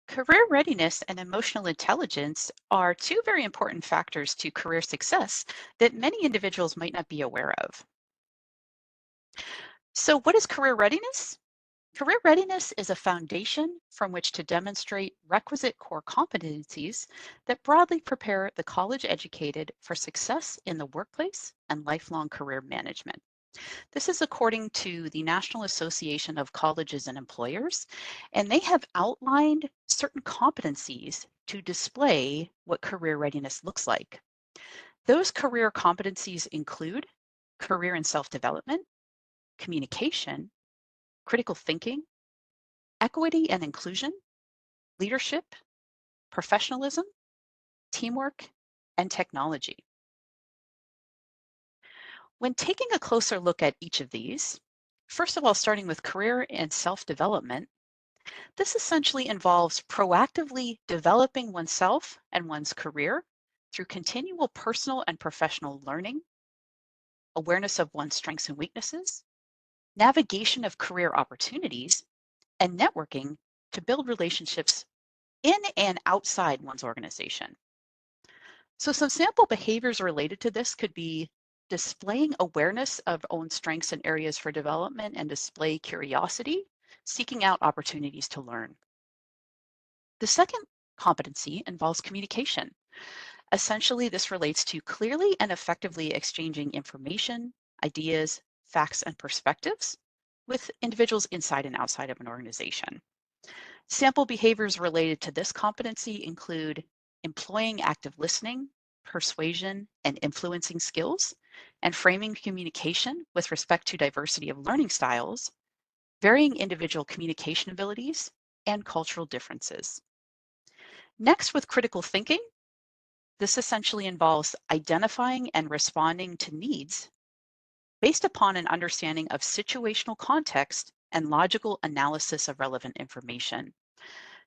Career readiness and emotional intelligence are two very important factors to career success that many individuals might not be aware of. So, what is career readiness? Career readiness is a foundation from which to demonstrate requisite core competencies that broadly prepare the college educated for success in the workplace and lifelong career management. This is according to the National Association of Colleges and Employers, and they have outlined certain competencies to display what career readiness looks like. Those career competencies include career and self development, communication, critical thinking, equity and inclusion, leadership, professionalism, teamwork, and technology. When taking a closer look at each of these, first of all, starting with career and self development, this essentially involves proactively developing oneself and one's career through continual personal and professional learning, awareness of one's strengths and weaknesses, navigation of career opportunities, and networking to build relationships in and outside one's organization. So, some sample behaviors related to this could be displaying awareness of own strengths and areas for development and display curiosity, seeking out opportunities to learn. The second competency involves communication. Essentially, this relates to clearly and effectively exchanging information, ideas, facts, and perspectives with individuals inside and outside of an organization. Sample behaviors related to this competency include employing active listening, persuasion, and influencing skills, and framing communication with respect to diversity of learning styles, varying individual communication abilities, and cultural differences. Next, with critical thinking, this essentially involves identifying and responding to needs based upon an understanding of situational context and logical analysis of relevant information.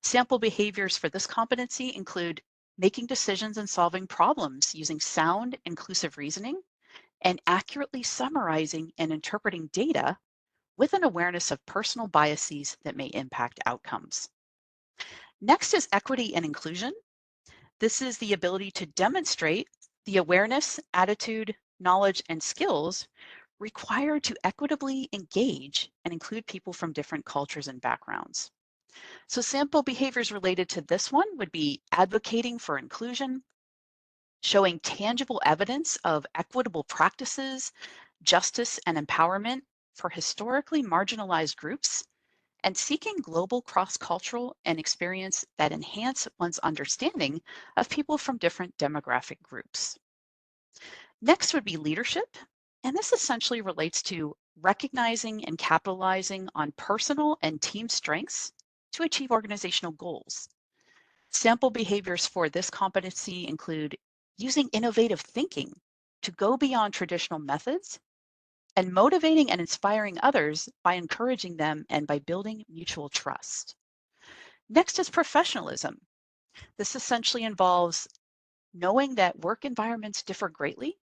Sample behaviors for this competency include making decisions and solving problems using sound, inclusive reasoning, and accurately summarizing and interpreting data with an awareness of personal biases that may impact outcomes. Next is equity and inclusion. This is the ability to demonstrate the awareness, attitude, knowledge, and skills required to equitably engage and include people from different cultures and backgrounds. So sample behaviors related to this one would be advocating for inclusion, showing tangible evidence of equitable practices, justice, and empowerment for historically marginalized groups, and seeking global cross-cultural and experience that enhance one's understanding of people from different demographic groups. Next would be leadership, and this essentially relates to recognizing and capitalizing on personal and team strengths to achieve organizational goals. Sample behaviors for this competency include using innovative thinking to go beyond traditional methods and motivating and inspiring others by encouraging them and by building mutual trust. Next is professionalism. This essentially involves knowing that work environments differ greatly,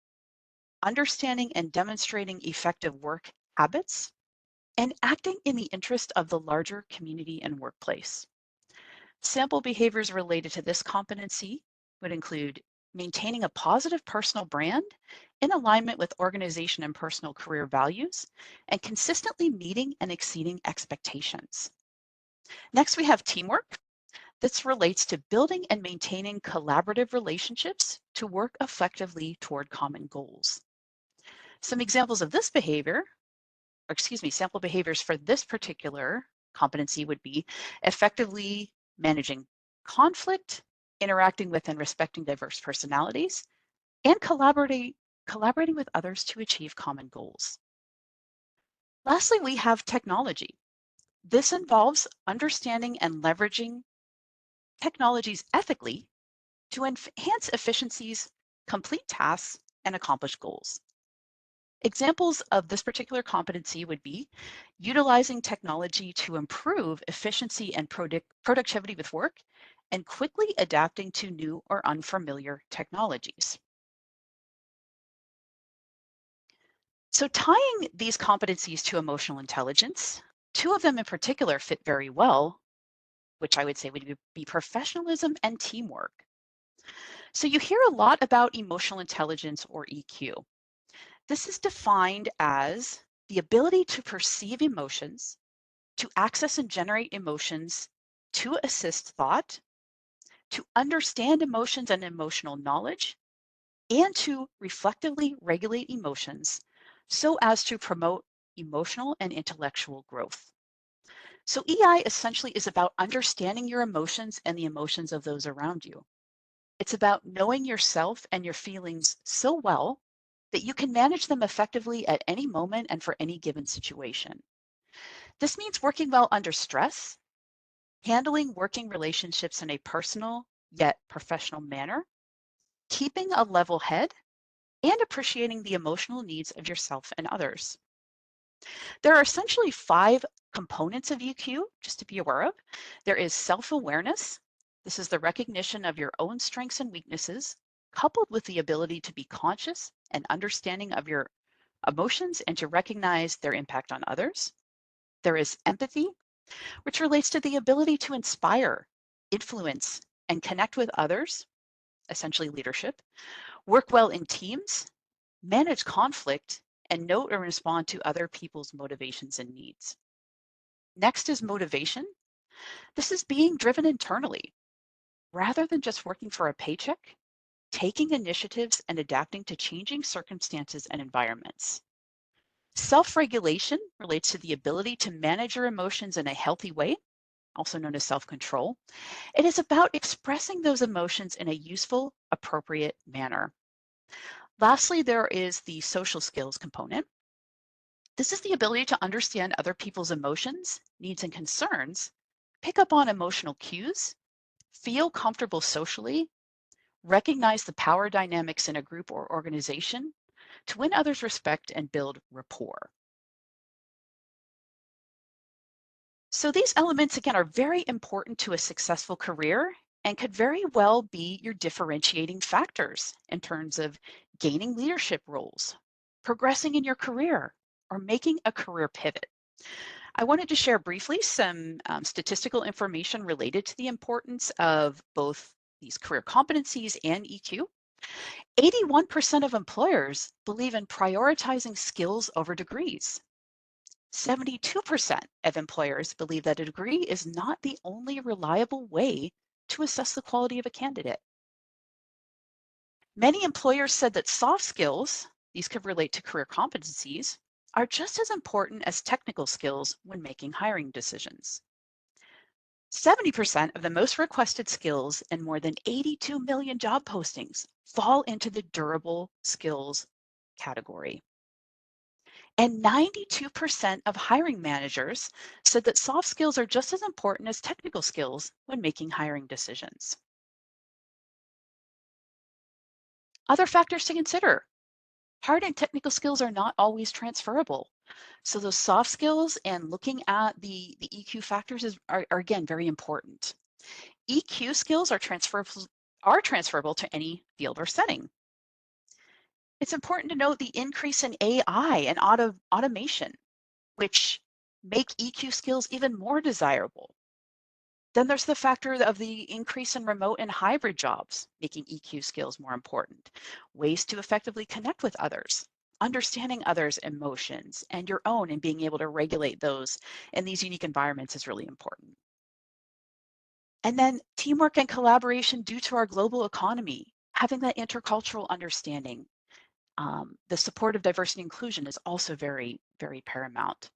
understanding and demonstrating effective work habits, and acting in the interest of the larger community and workplace. Sample behaviors related to this competency would include maintaining a positive personal brand in alignment with organization and personal career values, and consistently meeting and exceeding expectations. Next, we have teamwork. This relates to building and maintaining collaborative relationships to work effectively toward common goals. Some examples of this behavior, or excuse me, sample behaviors for this particular competency would be effectively managing conflict, interacting with and respecting diverse personalities, and collaborating with others to achieve common goals. Lastly, we have technology. This involves understanding and leveraging technologies ethically to enhance efficiencies, complete tasks, and accomplish goals. Examples of this particular competency would be utilizing technology to improve efficiency and productivity with work, and quickly adapting to new or unfamiliar technologies. So tying these competencies to emotional intelligence, two of them in particular fit very well. which I would say would be professionalism and teamwork. So you hear a lot about emotional intelligence, or EQ. This is defined as the ability to perceive emotions, to access and generate emotions, to assist thought, to understand emotions and emotional knowledge, and to reflectively regulate emotions so as to promote emotional and intellectual growth. So EI essentially is about understanding your emotions and the emotions of those around you. It's about knowing yourself and your feelings so well that you can manage them effectively at any moment and for any given situation. This means working well under stress, handling working relationships in a personal yet professional manner, keeping a level head, and appreciating the emotional needs of yourself and others. There are essentially 5 components of EQ, just to be aware of. There is self-awareness. This is the recognition of your own strengths and weaknesses, coupled with the ability to be conscious and understanding of your emotions and to recognize their impact on others. There is empathy, which relates to the ability to inspire, influence, and connect with others, essentially leadership, work well in teams, manage conflict, and note and respond to other people's motivations and needs. Next is motivation. This is being driven internally. Rather than just working for a paycheck, taking initiatives and adapting to changing circumstances and environments. Self-regulation relates to the ability to manage your emotions in a healthy way, also known as self-control. It is about expressing those emotions in a useful, appropriate manner. Lastly, there is the social skills component. This is the ability to understand other people's emotions, needs, and concerns, pick up on emotional cues, feel comfortable socially, recognize the power dynamics in a group or organization, to win others' respect and build rapport. So these elements, again, are very important to a successful career and could very well be your differentiating factors in terms of gaining leadership roles, progressing in your career, or making a career pivot. I wanted to share briefly some statistical information related to the importance of both these career competencies and EQ. 81% of employers believe in prioritizing skills over degrees. 72% of employers believe that a degree is not the only reliable way to assess the quality of a candidate. Many employers said that soft skills, these could relate to career competencies, are just as important as technical skills when making hiring decisions. 70% of the most requested skills in more than 82 million job postings fall into the durable skills category. And 92% of hiring managers said that soft skills are just as important as technical skills when making hiring decisions. Other factors to consider. Hard and technical skills are not always transferable. So those soft skills and looking at the EQ factors are again very important. EQ skills are transferable to any field or setting. It's important to note the increase in AI and automation, which make EQ skills even more desirable. Then there's the factor of the increase in remote and hybrid jobs, making EQ skills more important. Ways to effectively connect with others, understanding others' emotions and your own, and being able to regulate those in these unique environments is really important. And then teamwork and collaboration due to our global economy, having that intercultural understanding. The support of diversity and inclusion is also very, very paramount.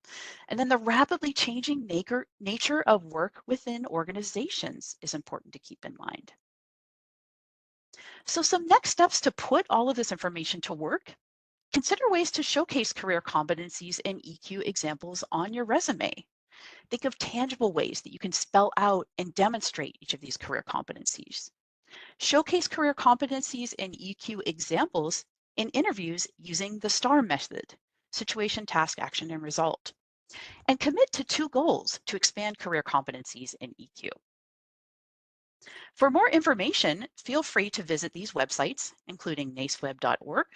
And then the rapidly changing nature of work within organizations is important to keep in mind. So some next steps to put all of this information to work: consider ways to showcase career competencies and EQ examples on your resume. Think of tangible ways that you can spell out and demonstrate each of these career competencies. Showcase career competencies and EQ examples in interviews using the STAR method: situation, task, action, and result. And commit to 2 goals to expand career competencies in EQ. For more information, feel free to visit these websites, including naceweb.org,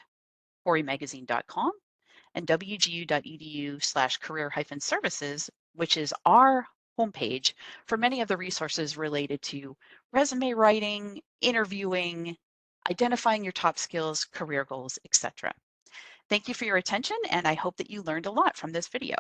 horrymagazine.com, and wgu.edu/career-services, which is our homepage for many of the resources related to resume writing, interviewing, identifying your top skills, career goals, etc. Thank you for your attention, and I hope that you learned a lot from this video.